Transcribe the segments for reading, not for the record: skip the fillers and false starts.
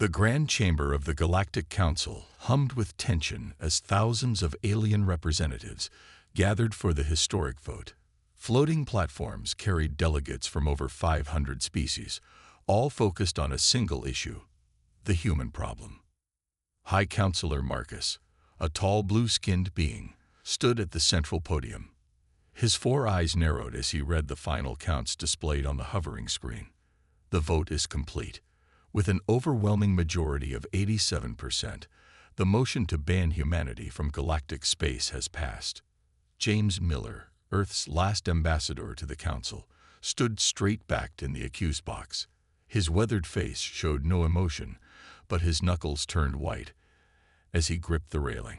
The grand chamber of the Galactic Council hummed with tension as thousands of alien representatives gathered for the historic vote. Floating platforms carried delegates from over 500 species, all focused on a single issue: the human problem. High Counselor Marcus, a tall blue-skinned being, stood at the central podium. His four eyes narrowed as he read the final counts displayed on the hovering screen. The vote is complete. With an overwhelming majority of 87%, the motion to ban humanity from galactic space has passed. James Miller, Earth's last ambassador to the Council, stood straight-backed in the accused box. His weathered face showed no emotion, but his knuckles turned white as he gripped the railing.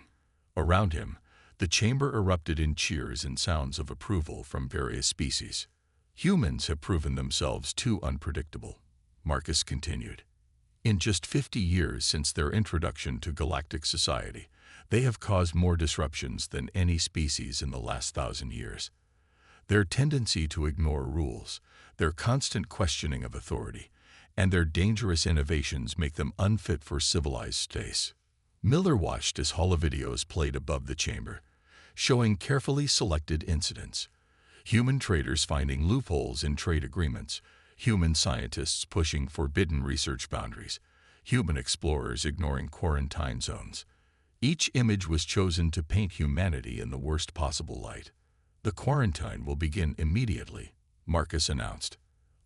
Around him, the chamber erupted in cheers and sounds of approval from various species. Humans have proven themselves too unpredictable, Marcus continued. In just 50 years since their introduction to galactic society, they have caused more disruptions than any species in the last 1,000 years. Their tendency to ignore rules, their constant questioning of authority, and their dangerous innovations make them unfit for civilized space. Miller watched as holovideos played above the chamber, showing carefully selected incidents. Human traders finding loopholes in trade agreements, human scientists pushing forbidden research boundaries, human explorers ignoring quarantine zones. Each image was chosen to paint humanity in the worst possible light. The quarantine will begin immediately, Marcus announced.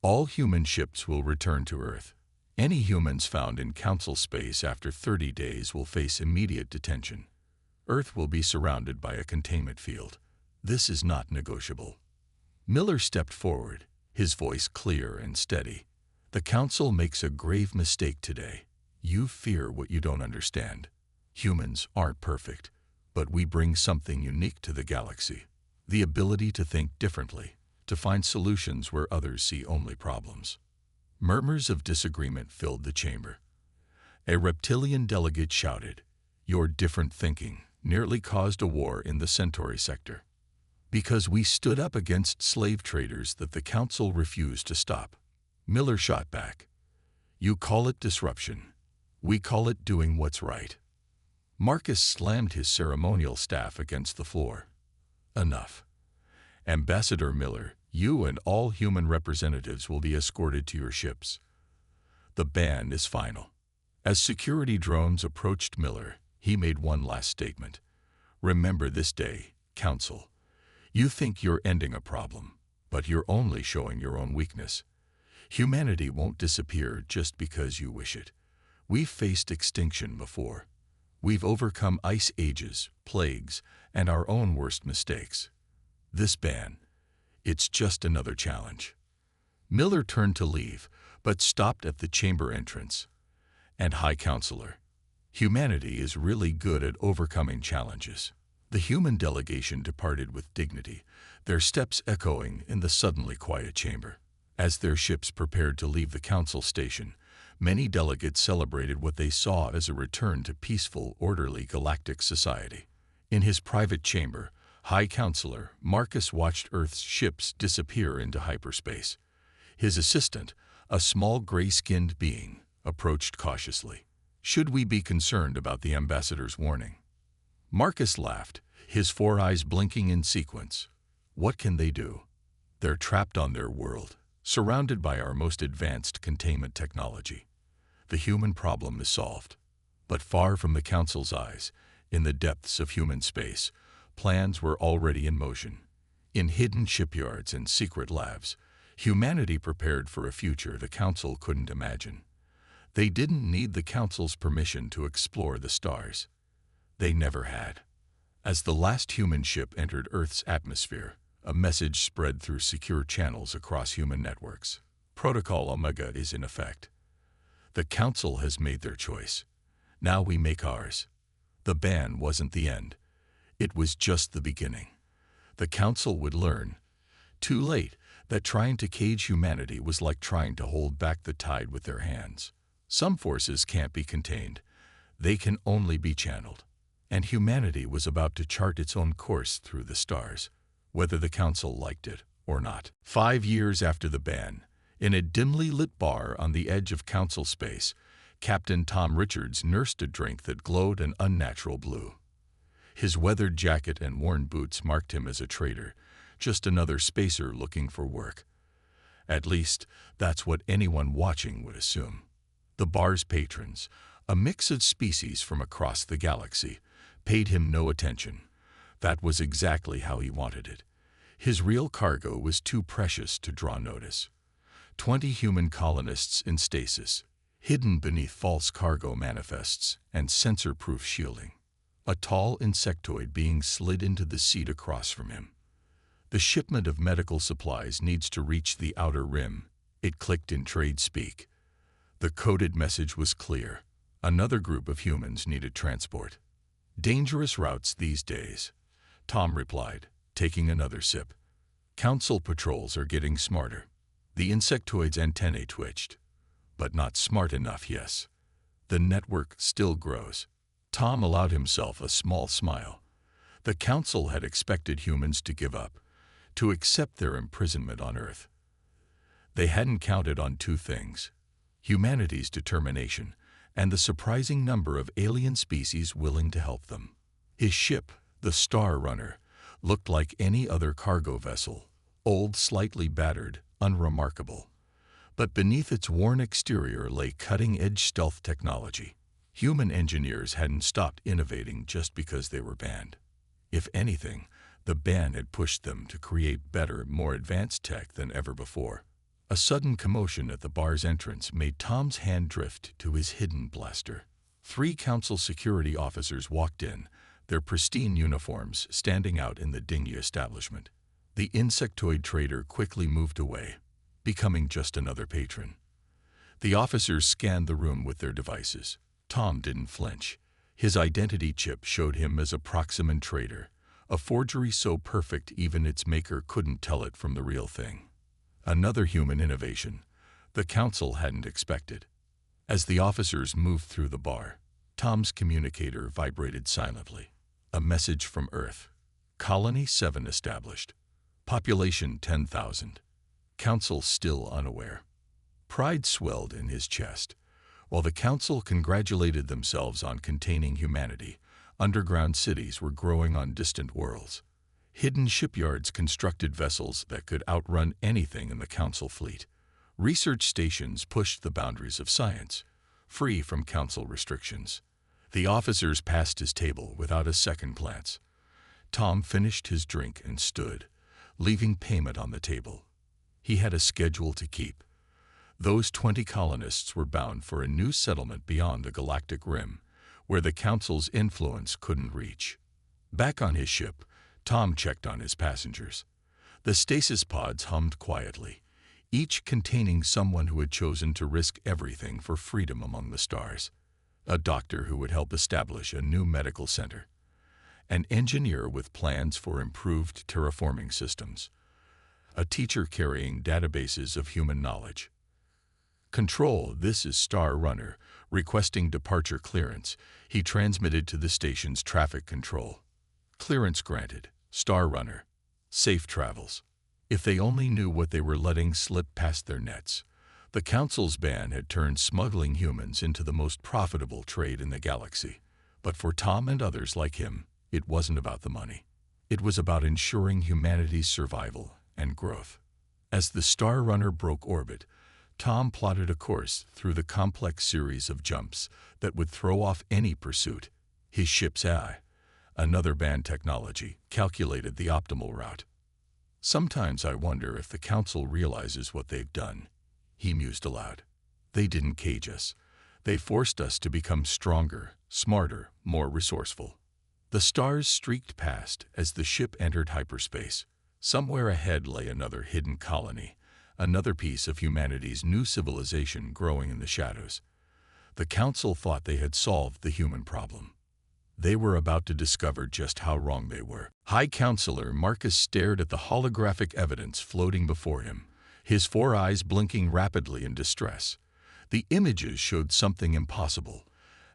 All human ships will return to Earth. Any humans found in Council space after 30 days will face immediate detention. Earth will be surrounded by a containment field. This is not negotiable. Miller stepped forward, his voice clear and steady. The Council makes a grave mistake today. You fear what you don't understand. Humans aren't perfect, but we bring something unique to the galaxy: the ability to think differently, to find solutions where others see only problems. Murmurs of disagreement filled the chamber. A reptilian delegate shouted, "Your different thinking nearly caused a war in the Centauri sector. Because we stood up against slave traders that the Council refused to stop." Miller shot back, "You call it disruption. We call it doing what's right." Marcus slammed his ceremonial staff against the floor. "Enough. Ambassador Miller, you and all human representatives will be escorted to your ships. The ban is final." As security drones approached Miller, he made one last statement. "Remember this day, Council. You think you're ending a problem, but you're only showing your own weakness. Humanity won't disappear just because you wish it. We've faced extinction before. We've overcome ice ages, plagues, and our own worst mistakes. This ban, it's just another challenge." Miller turned to leave, but stopped at the chamber entrance. "And High Counselor, humanity is really good at overcoming challenges." The human delegation departed with dignity, their steps echoing in the suddenly quiet chamber. As their ships prepared to leave the Council station, many delegates celebrated what they saw as a return to peaceful, orderly galactic society. In his private chamber, High Counselor Marcus watched Earth's ships disappear into hyperspace. His assistant, a small gray-skinned being, approached cautiously. "Should we be concerned about the ambassador's warning?" Marcus laughed, his four eyes blinking in sequence. "What can they do? They're trapped on their world, surrounded by our most advanced containment technology. The human problem is solved." But far from the Council's eyes, in the depths of human space, plans were already in motion. In hidden shipyards and secret labs, humanity prepared for a future the Council couldn't imagine. They didn't need the Council's permission to explore the stars. They never had. As the last human ship entered Earth's atmosphere, a message spread through secure channels across human networks. Protocol Omega is in effect. The Council has made their choice. Now we make ours. The ban wasn't the end. It was just the beginning. The Council would learn, too late, that trying to cage humanity was like trying to hold back the tide with their hands. Some forces can't be contained. They can only be channeled. And humanity was about to chart its own course through the stars, whether the Council liked it or not. 5 years after the ban, in a dimly lit bar on the edge of Council space, Captain Tom Richards nursed a drink that glowed an unnatural blue. His weathered jacket and worn boots marked him as a traitor, just another spacer looking for work. At least, that's what anyone watching would assume. The bar's patrons, a mix of species from across the galaxy, paid him no attention. That was exactly how he wanted it. His real cargo was too precious to draw notice. 20 human colonists in stasis, hidden beneath false cargo manifests and sensor-proof shielding. A tall insectoid being slid into the seat across from him. The shipment of medical supplies needs to reach the outer rim, it clicked in trade speak. The coded message was clear. Another group of humans needed transport. Dangerous routes these days, Tom replied, taking another sip. Council patrols are getting smarter. The insectoid's antennae twitched. But not smart enough, yes. The network still grows. Tom allowed himself a small smile. The Council had expected humans to give up, to accept their imprisonment on Earth. They hadn't counted on two things: humanity's determination and the surprising number of alien species willing to help them. His ship, the Star Runner, looked like any other cargo vessel, old, slightly battered, unremarkable. But beneath its worn exterior lay cutting-edge stealth technology. Human engineers hadn't stopped innovating just because they were banned. If anything, the ban had pushed them to create better, more advanced tech than ever before. A sudden commotion at the bar's entrance made Tom's hand drift to his hidden blaster. 3 Council security officers walked in, their pristine uniforms standing out in the dingy establishment. The insectoid trader quickly moved away, becoming just another patron. The officers scanned the room with their devices. Tom didn't flinch. His identity chip showed him as a Proximan traitor, a forgery so perfect even its maker couldn't tell it from the real thing. Another human innovation the Council hadn't expected. As the officers moved through the bar, Tom's communicator vibrated silently. A message from Earth. Colony 7 established. Population 10,000. Council still unaware. Pride swelled in his chest. While the Council congratulated themselves on containing humanity, underground cities were growing on distant worlds. Hidden shipyards constructed vessels that could outrun anything in the Council fleet. Research stations pushed the boundaries of science, free from Council restrictions. The officers passed his table without a second glance. Tom finished his drink and stood, leaving payment on the table. He had a schedule to keep. Those 20 colonists were bound for a new settlement beyond the galactic rim, where the Council's influence couldn't reach. Back on his ship, Tom checked on his passengers. The stasis pods hummed quietly, each containing someone who had chosen to risk everything for freedom among the stars. A doctor who would help establish a new medical center. An engineer with plans for improved terraforming systems. A teacher carrying databases of human knowledge. Control, this is Star Runner, requesting departure clearance. He transmitted to the station's traffic control. Clearance granted. Star Runner. Safe travels. If they only knew what they were letting slip past their nets. The Council's ban had turned smuggling humans into the most profitable trade in the galaxy. But for Tom and others like him, it wasn't about the money. It was about ensuring humanity's survival and growth. As the Star Runner broke orbit, Tom plotted a course through the complex series of jumps that would throw off any pursuit. His ship's AI, another banned technology, calculated the optimal route. Sometimes I wonder if the Council realizes what they've done, he mused aloud. They didn't cage us. They forced us to become stronger, smarter, more resourceful. The stars streaked past as the ship entered hyperspace. Somewhere ahead lay another hidden colony, another piece of humanity's new civilization growing in the shadows. The Council thought they had solved the human problem. They were about to discover just how wrong they were. High Counselor Marcus stared at the holographic evidence floating before him, his 4 eyes blinking rapidly in distress. The images showed something impossible,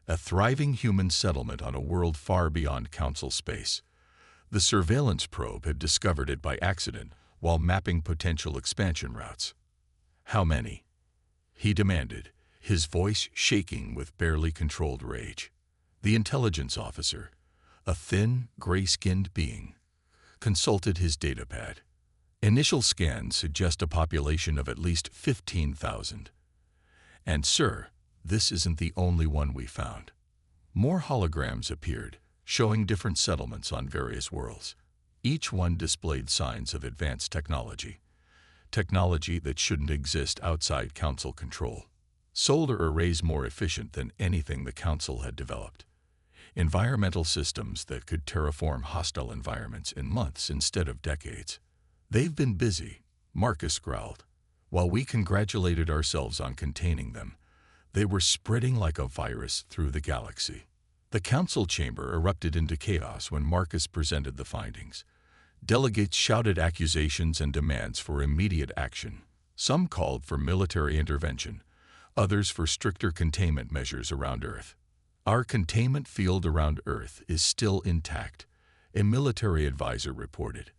a thriving human settlement on a world far beyond Council space. The surveillance probe had discovered it by accident while mapping potential expansion routes. How many? He demanded, his voice shaking with barely controlled rage. The intelligence officer, a thin, gray-skinned being, consulted his datapad. Initial scans suggest a population of at least 15,000. And sir, this isn't the only one we found. More holograms appeared, showing different settlements on various worlds. Each one displayed signs of advanced technology that shouldn't exist outside Council control. Solar arrays more efficient than anything the Council had developed. Environmental systems that could terraform hostile environments in months instead of decades. They've been busy, Marcus growled. While we congratulated ourselves on containing them, they were spreading like a virus through the galaxy. The Council chamber erupted into chaos when Marcus presented the findings. Delegates shouted accusations and demands for immediate action. Some called for military intervention, others for stricter containment measures around Earth. Our containment field around Earth is still intact, a military advisor reported.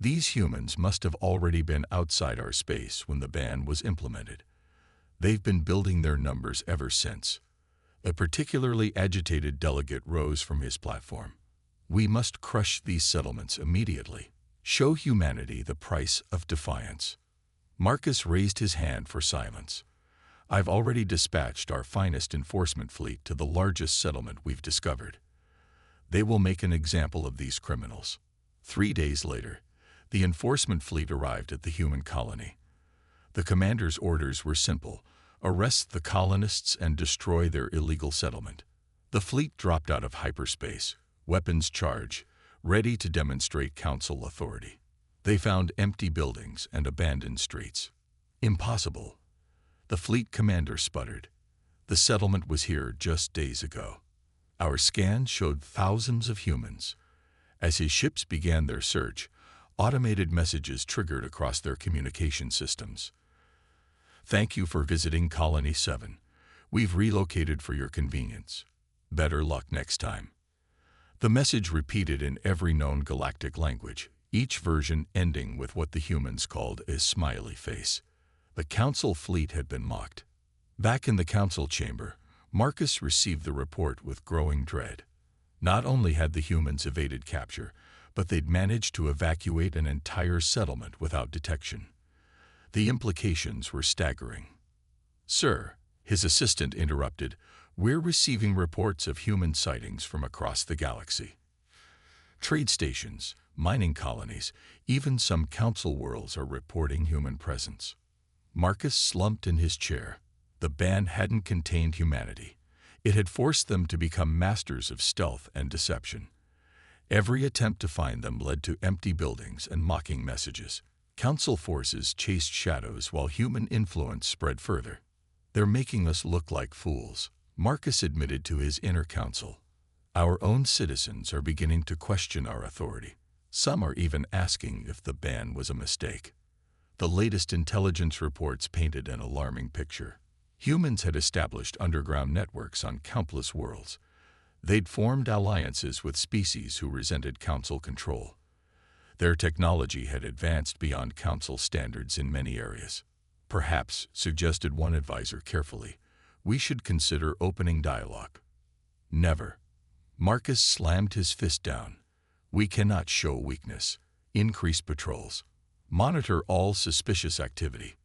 These humans must have already been outside our space when the ban was implemented. They've been building their numbers ever since. A particularly agitated delegate rose from his platform. We must crush these settlements immediately. Show humanity the price of defiance. Marcus raised his hand for silence. I've already dispatched our finest enforcement fleet to the largest settlement we've discovered. They will make an example of these criminals. 3 days later, the enforcement fleet arrived at the human colony. The commander's orders were simple: arrest the colonists and destroy their illegal settlement. The fleet dropped out of hyperspace, weapons charged, ready to demonstrate Council authority. They found empty buildings and abandoned streets. Impossible. The fleet commander sputtered. The settlement was here just days ago. Our scans showed thousands of humans. As his ships began their search, automated messages triggered across their communication systems. Thank you for visiting Colony 7. We've relocated for your convenience. Better luck next time. The message repeated in every known galactic language, each version ending with what the humans called a smiley face. The Council fleet had been mocked. Back in the Council chamber, Marcus received the report with growing dread. Not only had the humans evaded capture, but they'd managed to evacuate an entire settlement without detection. The implications were staggering. Sir, his assistant interrupted, we're receiving reports of human sightings from across the galaxy. Trade stations, mining colonies, even some council worlds are reporting human presence. Marcus slumped in his chair. The ban hadn't contained humanity. It had forced them to become masters of stealth and deception. Every attempt to find them led to empty buildings and mocking messages. Council forces chased shadows while human influence spread further. They're making us look like fools, Marcus admitted to his inner council. Our own citizens are beginning to question our authority. Some are even asking if the ban was a mistake. The latest intelligence reports painted an alarming picture. Humans had established underground networks on countless worlds. They'd formed alliances with species who resented Council control. Their technology had advanced beyond Council standards in many areas. Perhaps, suggested one advisor carefully, we should consider opening dialogue. Never. Marcus slammed his fist down. We cannot show weakness. Increase patrols. Monitor all suspicious activity.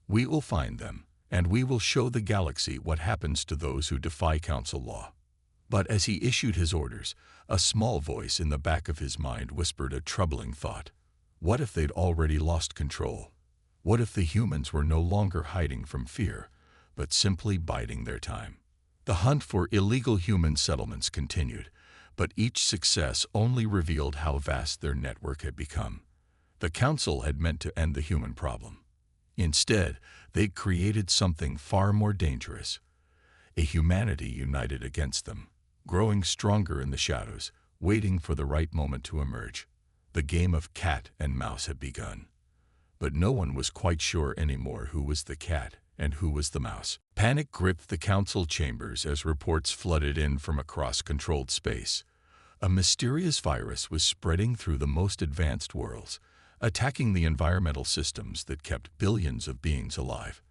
We will find them, and we will show the galaxy what happens to those who defy Council law. But as he issued his orders, a small voice in the back of his mind whispered a troubling thought. What if they'd already lost control? What if the humans were no longer hiding from fear, but simply biding their time? The hunt for illegal human settlements continued, but each success only revealed how vast their network had become. The Council had meant to end the human problem. Instead, they'd created something far more dangerous. A humanity united against them, growing stronger in the shadows, waiting for the right moment to emerge. The game of cat and mouse had begun. But no one was quite sure anymore who was the cat and who was the mouse. Panic gripped the Council chambers as reports flooded in from across controlled space. A mysterious virus was spreading through the most advanced worlds, attacking the environmental systems that kept billions of beings alive.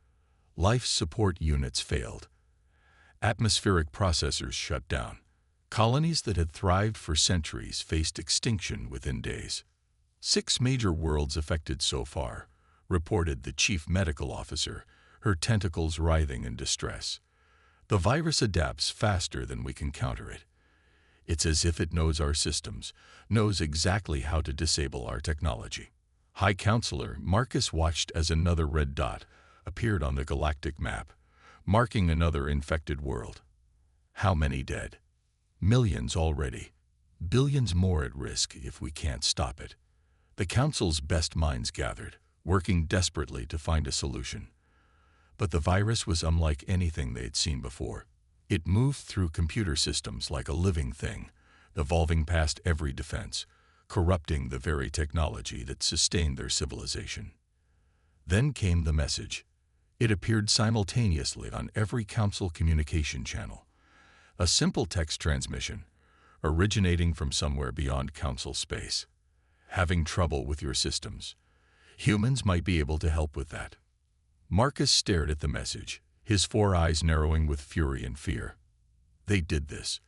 Life support units failed. Atmospheric processors shut down. Colonies that had thrived for centuries faced extinction within days. 6 major worlds affected so far, reported the chief medical officer, her tentacles writhing in distress. The virus adapts faster than we can counter it. It's as if it knows our systems, knows exactly how to disable our technology. High Counselor Marcus watched as another red dot appeared on the galactic map, marking another infected world. How many dead? Millions already. Billions more at risk if we can't stop it. The Council's best minds gathered, working desperately to find a solution. But the virus was unlike anything they'd seen before. It moved through computer systems like a living thing, evolving past every defense, corrupting the very technology that sustained their civilization. Then came the message. It appeared simultaneously on every Council communication channel. A simple text transmission, originating from somewhere beyond Council space. Having trouble with your systems. Humans might be able to help with that. Marcus stared at the message, his 4 eyes narrowing with fury and fear. They did this.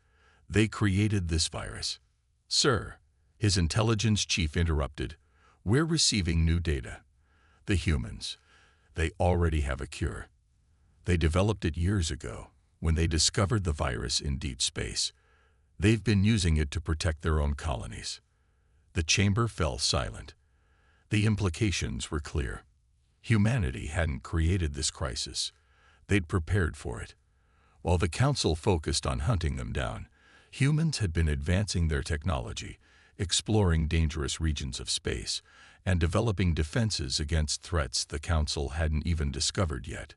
They created this virus. Sir, his intelligence chief interrupted, we're receiving new data. The humans, they already have a cure. They developed it years ago, when they discovered the virus in deep space. They've been using it to protect their own colonies. The chamber fell silent. The implications were clear. Humanity hadn't created this crisis. They'd prepared for it. While the Council focused on hunting them down, humans had been advancing their technology, exploring dangerous regions of space, and developing defenses against threats the Council hadn't even discovered yet.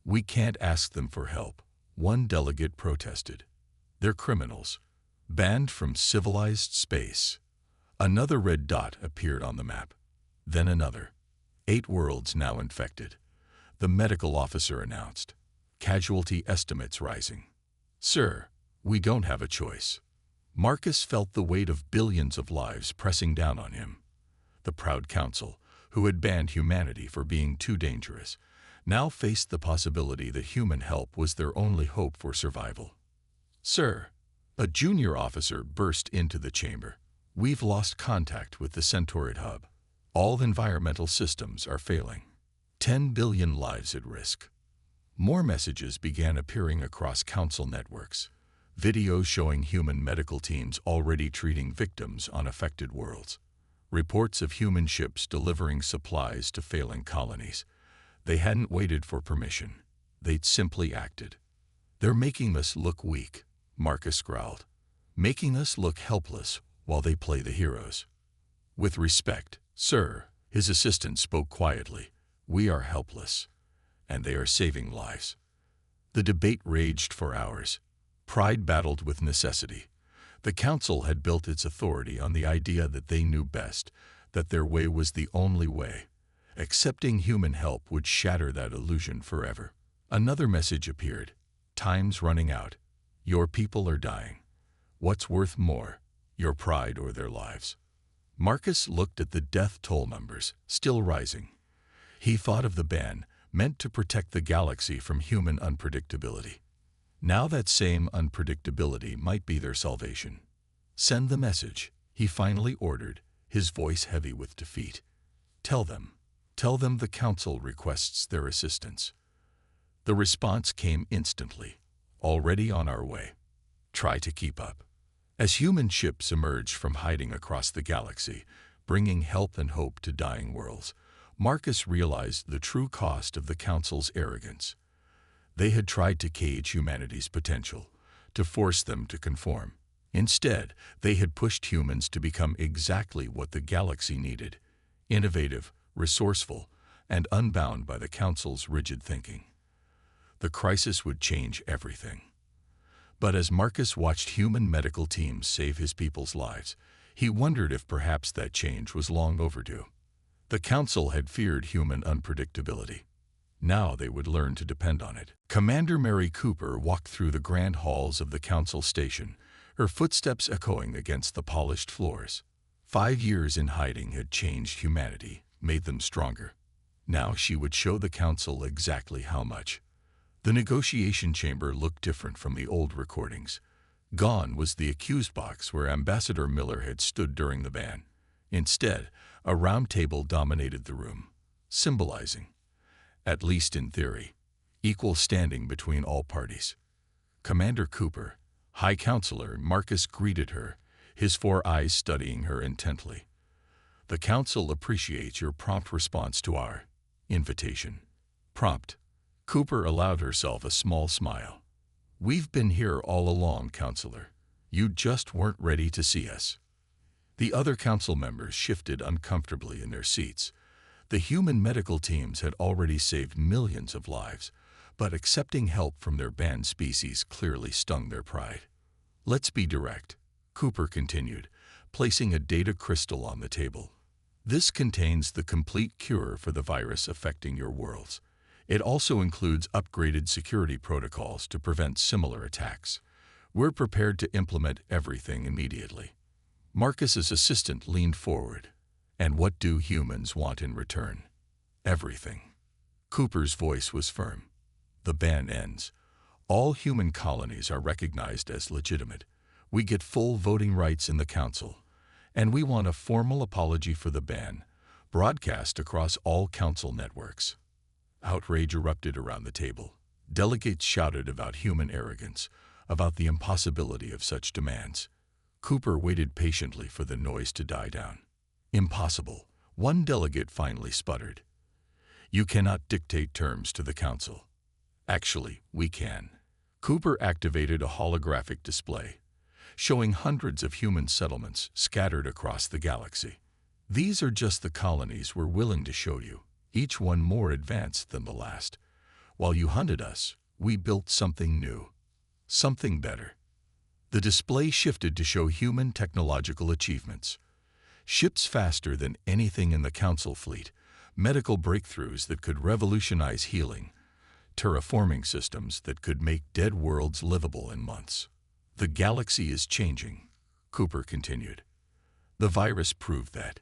We can't ask them for help, one delegate protested. They're criminals, banned from civilized space. Another red dot appeared on the map. Then another. 8 worlds now infected. The medical officer announced. Casualty estimates rising. Sir, we don't have a choice. Marcus felt the weight of billions of lives pressing down on him. The proud Council, who had banned humanity for being too dangerous, now faced the possibility that human help was their only hope for survival. Sir, a junior officer burst into the chamber. We've lost contact with the Centaurid hub. All environmental systems are failing. 10 billion lives at risk. More messages began appearing across Council networks. Videos showing human medical teams already treating victims on affected worlds. Reports of human ships delivering supplies to failing colonies. They hadn't waited for permission. They'd simply acted. They're making us look weak, Marcus growled. Making us look helpless while they play the heroes. With respect, sir, his assistant spoke quietly. We are helpless, and they are saving lives. The debate raged for hours. Pride battled with necessity. The Council had built its authority on the idea that they knew best, that their way was the only way. Accepting human help would shatter that illusion forever. Another message appeared. Time's running out. Your people are dying. What's worth more, your pride or their lives? Marcus looked at the death toll numbers, still rising. He thought of the ban, meant to protect the galaxy from human unpredictability. Now that same unpredictability might be their salvation. Send the message, he finally ordered, his voice heavy with defeat. Tell them the Council requests their assistance. The response came instantly. Already on our way. Try to keep up. As human ships emerged from hiding across the galaxy, bringing help and hope to dying worlds, Marcus realized the true cost of the Council's arrogance. They had tried to cage humanity's potential, to force them to conform. Instead, they had pushed humans to become exactly what the galaxy needed: innovative, resourceful, and unbound by the Council's rigid thinking. The crisis would change everything. But as Marcus watched human medical teams save his people's lives, he wondered if perhaps that change was long overdue. The Council had feared human unpredictability. Now they would learn to depend on it. Commander Mary Cooper walked through the grand halls of the Council station, her footsteps echoing against the polished floors. 5 years in hiding had changed humanity, made them stronger. Now she would show the council exactly how much. The negotiation chamber looked different from the old recordings. Gone was the accused box where Ambassador Miller had stood during the ban. Instead, a round table dominated the room, symbolizing, at least in theory, equal standing between all parties. Commander Cooper, High Counselor Marcus greeted her, his 4 eyes studying her intently. The Council appreciates your prompt response to our invitation. Prompt. Cooper allowed herself a small smile. We've been here all along, Counselor. You just weren't ready to see us. The other council members shifted uncomfortably in their seats. The human medical teams had already saved millions of lives, but accepting help from their banned species clearly stung their pride. Let's be direct, Cooper continued, placing a data crystal on the table. This contains the complete cure for the virus affecting your worlds. It also includes upgraded security protocols to prevent similar attacks. We're prepared to implement everything immediately. Marcus's assistant leaned forward. And what do humans want in return? Everything. Cooper's voice was firm. The ban ends. All human colonies are recognized as legitimate. We get full voting rights in the council. And we want a formal apology for the ban, broadcast across all council networks. Outrage erupted around the table. Delegates shouted about human arrogance, about the impossibility of such demands. Cooper waited patiently for the noise to die down. Impossible, one delegate finally sputtered. You cannot dictate terms to the council. Actually, we can. Cooper activated a holographic display, showing hundreds of human settlements scattered across the galaxy. These are just the colonies we're willing to show you, each one more advanced than the last. While you hunted us, we built something new, something better. The display shifted to show human technological achievements. Ships faster than anything in the council fleet, medical breakthroughs that could revolutionize healing, terraforming systems that could make dead worlds livable in months. The galaxy is changing, Cooper continued. The virus proved that.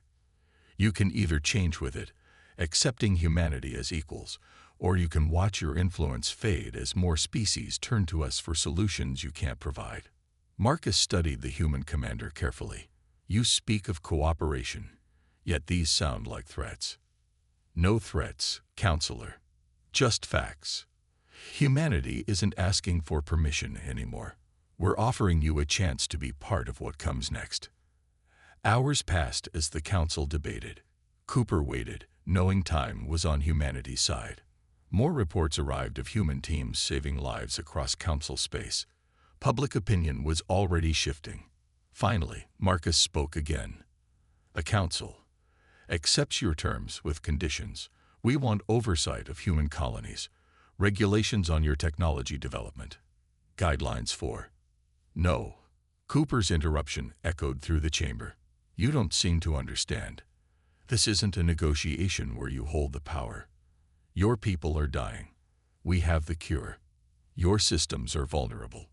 You can either change with it, accepting humanity as equals, or you can watch your influence fade as more species turn to us for solutions you can't provide. Marcus studied the human commander carefully. You speak of cooperation, yet these sound like threats. No threats, Counselor. Just facts. Humanity isn't asking for permission anymore. We're offering you a chance to be part of what comes next. Hours passed as the council debated. Cooper waited, knowing time was on humanity's side. More reports arrived of human teams saving lives across council space. Public opinion was already shifting. Finally, Marcus spoke again. The council accepts your terms with conditions. We want oversight of human colonies, regulations on your technology development, guidelines for. No. Cooper's interruption echoed through the chamber. You don't seem to understand. This isn't a negotiation where you hold the power. Your people are dying. We have the cure. Your systems are vulnerable.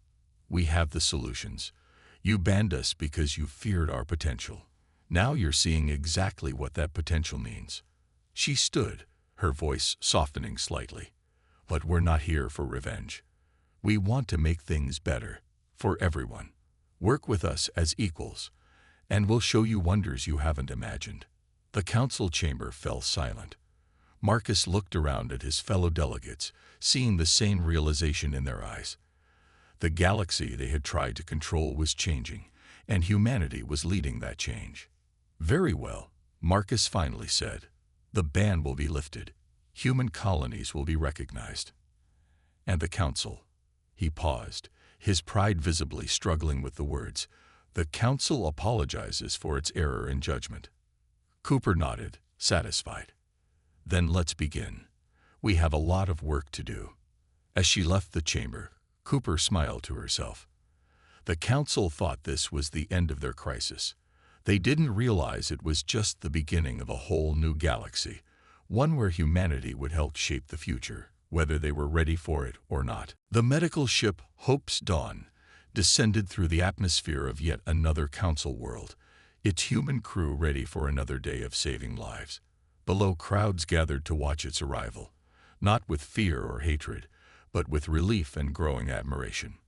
We have the solutions. You banned us because you feared our potential. Now you're seeing exactly what that potential means. She stood, her voice softening slightly. But we're not here for revenge. We want to make things better, for everyone. Work with us as equals, and we'll show you wonders you haven't imagined. The council chamber fell silent. Marcus looked around at his fellow delegates, seeing the same realization in their eyes. The galaxy they had tried to control was changing, and humanity was leading that change. Very well, Marcus finally said. The ban will be lifted. Human colonies will be recognized. And the council. He paused, his pride visibly struggling with the words. The council apologizes for its error in judgment. Cooper nodded, satisfied. Then let's begin. We have a lot of work to do. As she left the chamber, Cooper smiled to herself. The council thought this was the end of their crisis. They didn't realize it was just the beginning of a whole new galaxy, one where humanity would help shape the future, whether they were ready for it or not. The medical ship Hope's Dawn descended through the atmosphere of yet another council world, its human crew ready for another day of saving lives. Below, crowds gathered to watch its arrival, not with fear or hatred, but with relief and growing admiration.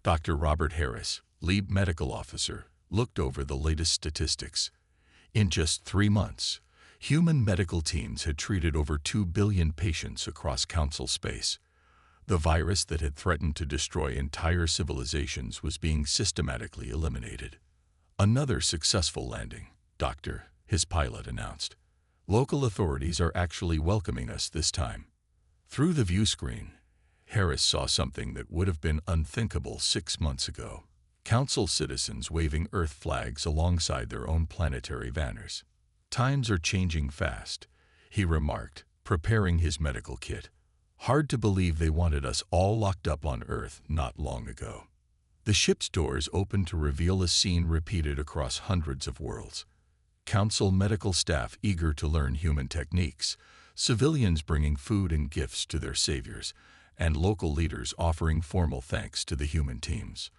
Dr. Robert Harris, lead medical officer, looked over the latest statistics. In just 3 months, human medical teams had treated over 2 billion patients across Council space. The virus that had threatened to destroy entire civilizations was being systematically eliminated. Another successful landing, Doctor, his pilot announced. Local authorities are actually welcoming us this time. Through the view screen, Harris saw something that would have been unthinkable 6 months ago. Council citizens waving Earth flags alongside their own planetary banners. Times are changing fast, he remarked, preparing his medical kit. Hard to believe they wanted us all locked up on Earth not long ago. The ship's doors opened to reveal a scene repeated across hundreds of worlds. Council medical staff eager to learn human techniques, civilians bringing food and gifts to their saviors, and local leaders offering formal thanks to the human teams.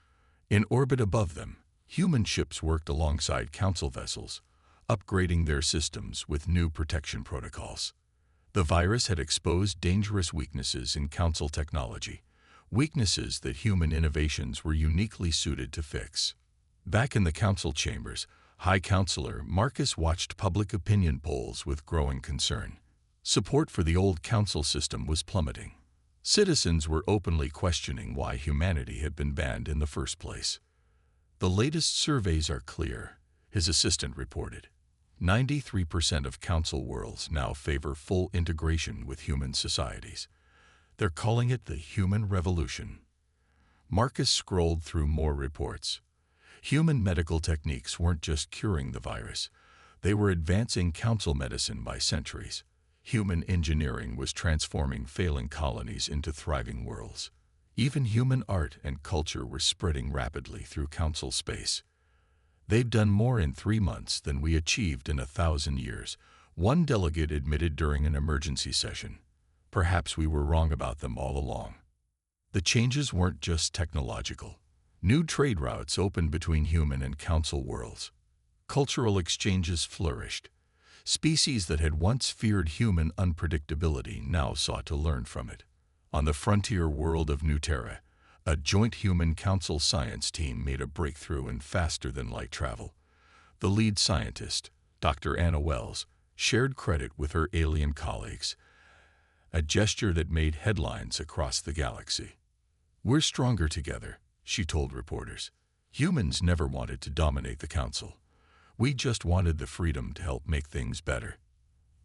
In orbit above them, human ships worked alongside Council vessels, upgrading their systems with new protection protocols. The virus had exposed dangerous weaknesses in Council technology, weaknesses that human innovations were uniquely suited to fix. Back in the Council chambers, High Counselor Marcus watched public opinion polls with growing concern. Support for the old Council system was plummeting. Citizens were openly questioning why humanity had been banned in the first place. The latest surveys are clear, his assistant reported. 93% of Council worlds now favor full integration with human societies. They're calling it the human revolution. Marcus scrolled through more reports. Human medical techniques weren't just curing the virus. They were advancing Council medicine by centuries. Human engineering was transforming failing colonies into thriving worlds. Even human art and culture were spreading rapidly through Council space. They've done more in 3 months than we achieved in 1,000 years, one delegate admitted during an emergency session. Perhaps we were wrong about them all along. The changes weren't just technological. New trade routes opened between human and Council worlds. Cultural exchanges flourished. Species that had once feared human unpredictability now sought to learn from it. On the frontier world of New Terra, a joint human Council science team made a breakthrough in faster-than-light travel. The lead scientist, Dr. Anna Wells, shared credit with her alien colleagues, a gesture that made headlines across the galaxy. "We're stronger together," she told reporters. "Humans never wanted to dominate the Council. We just wanted the freedom to help make things better."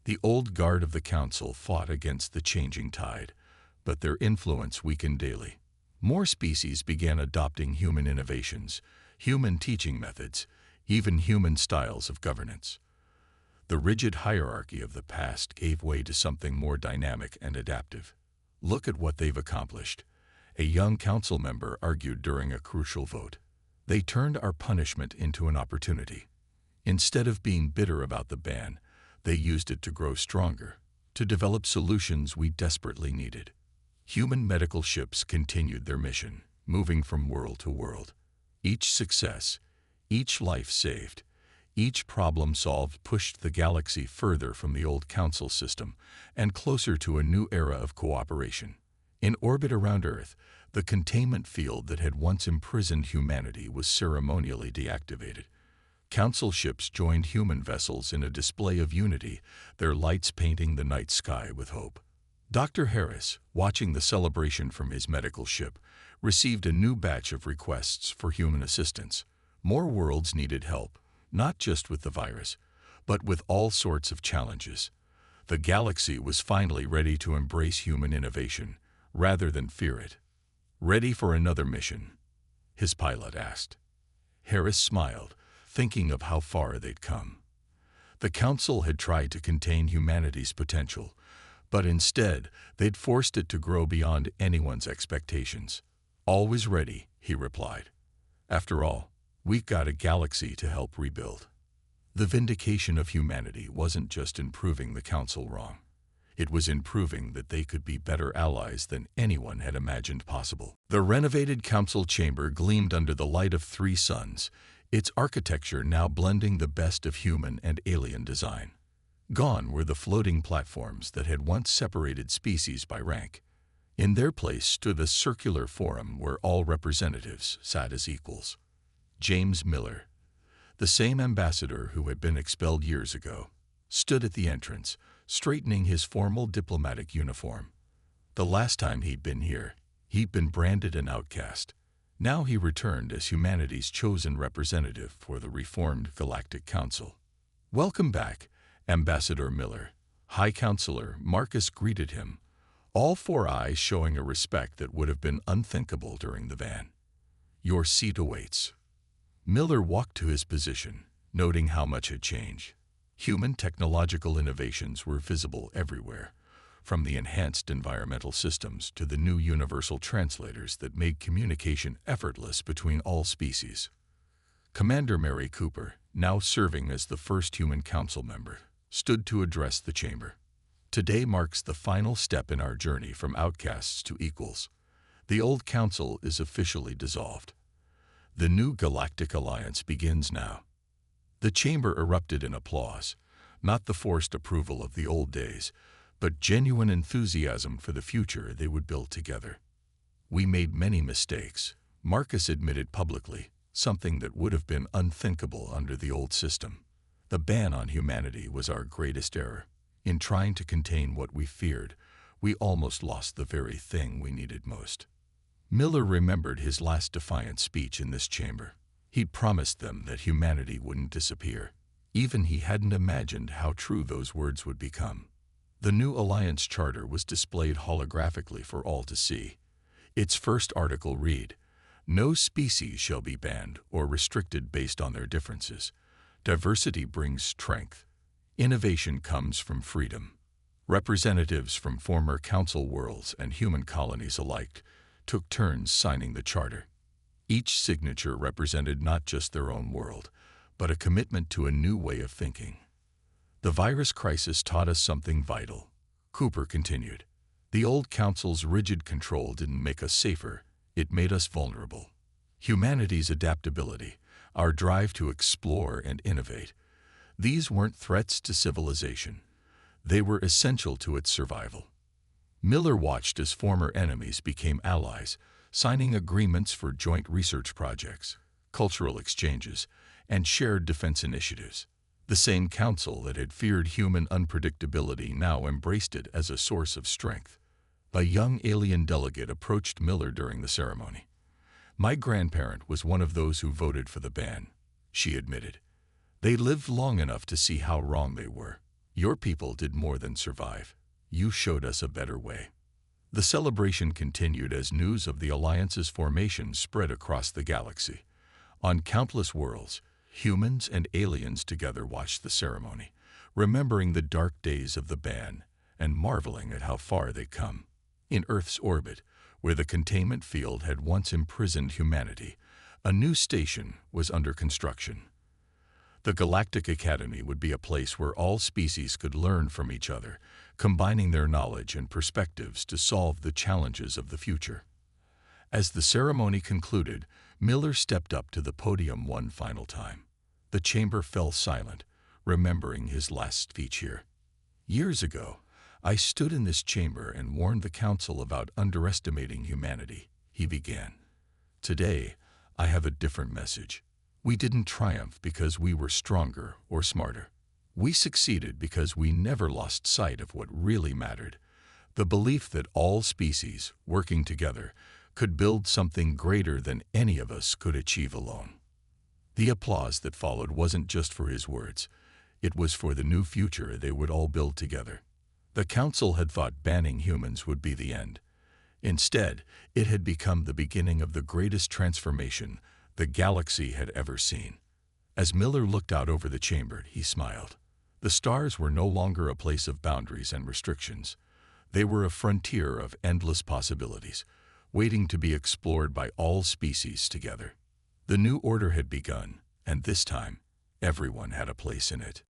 The old guard of the Council fought against the changing tide, but their influence weakened daily. More species began adopting human innovations, human teaching methods, even human styles of governance. The rigid hierarchy of the past gave way to something more dynamic and adaptive. "Look at what they've accomplished," a young Council member argued during a crucial vote. "They turned our punishment into an opportunity. Instead of being bitter about the ban, they used it to grow stronger, to develop solutions we desperately needed." Human medical ships continued their mission, moving from world to world. Each success, each life saved, each problem solved pushed the galaxy further from the old Council system and closer to a new era of cooperation. In orbit around Earth, the containment field that had once imprisoned humanity was ceremonially deactivated. Council ships joined human vessels in a display of unity, their lights painting the night sky with hope. Dr. Harris, watching the celebration from his medical ship, received a new batch of requests for human assistance. More worlds needed help, not just with the virus, but with all sorts of challenges. The galaxy was finally ready to embrace human innovation, rather than fear it. "Ready for another mission?" his pilot asked. Harris smiled, thinking of how far they'd come. The Council had tried to contain humanity's potential, but instead they'd forced it to grow beyond anyone's expectations. "Always ready," he replied. "After all, we've got a galaxy to help rebuild." The vindication of humanity wasn't just in proving the Council wrong. It was in proving that they could be better allies than anyone had imagined possible. The renovated Council chamber gleamed under the light of 3 suns, its architecture now blending the best of human and alien design. Gone were the floating platforms that had once separated species by rank. In their place stood a circular forum where all representatives sat as equals. James Miller, the same ambassador who had been expelled years ago, stood at the entrance, straightening his formal diplomatic uniform. The last time he'd been here, he'd been branded an outcast. Now he returned as humanity's chosen representative for the reformed Galactic Council. "Welcome back, Ambassador Miller." High Counselor Marcus greeted him, all four eyes showing a respect that would have been unthinkable during the van. "Your seat awaits." Miller walked to his position, noting how much had changed. Human technological innovations were visible everywhere, from the enhanced environmental systems to the new universal translators that made communication effortless between all species. Commander Mary Cooper, now serving as the first human council member, stood to address the chamber. "Today marks the final step in our journey from outcasts to equals. The old council is officially dissolved. The new Galactic Alliance begins now." The chamber erupted in applause, not the forced approval of the old days, but genuine enthusiasm for the future they would build together. "We made many mistakes," Marcus admitted publicly, something that would have been unthinkable under the old system. "The ban on humanity was our greatest error. In trying to contain what we feared, we almost lost the very thing we needed most." Miller remembered his last defiant speech in this chamber. He'd promised them that humanity wouldn't disappear. Even he hadn't imagined how true those words would become. The new Alliance Charter was displayed holographically for all to see. Its first article read, "No species shall be banned or restricted based on their differences. Diversity brings strength. Innovation comes from freedom." Representatives from former council worlds and human colonies alike took turns signing the charter. Each signature represented not just their own world, but a commitment to a new way of thinking. "The virus crisis taught us something vital," Cooper continued. "The old council's rigid control didn't make us safer, it made us vulnerable. Humanity's adaptability, our drive to explore and innovate, these weren't threats to civilization. They were essential to its survival." Miller watched as former enemies became allies, signing agreements for joint research projects, cultural exchanges, and shared defense initiatives. The same council that had feared human unpredictability now embraced it as a source of strength. A young alien delegate approached Miller during the ceremony. "My grandparent was one of those who voted for the ban," she admitted. "They lived long enough to see how wrong they were. Your people did more than survive. You showed us a better way." The celebration continued as news of the Alliance's formation spread across the galaxy. On countless worlds, humans and aliens together watched the ceremony, remembering the dark days of the ban and marveling at how far they'd come. In Earth's orbit, where the containment field had once imprisoned humanity, a new station was under construction. The Galactic Academy would be a place where all species could learn from each other, combining their knowledge and perspectives to solve the challenges of the future. As the ceremony concluded, Miller stepped up to the podium one final time. The chamber fell silent, remembering his last speech here. "Years ago, I stood in this chamber and warned the council about underestimating humanity," he began. "Today, I have a different message. We didn't triumph because we were stronger or smarter. We succeeded because we never lost sight of what really mattered, the belief that all species, working together, could build something greater than any of us could achieve alone." The applause that followed wasn't just for his words. It was for the new future they would all build together. The council had thought banning humans would be the end. Instead, it had become the beginning of the greatest transformation the galaxy had ever seen. As Miller looked out over the chamber, he smiled. The stars were no longer a place of boundaries and restrictions. They were a frontier of endless possibilities, waiting to be explored by all species together. The new order had begun, and this time, everyone had a place in it.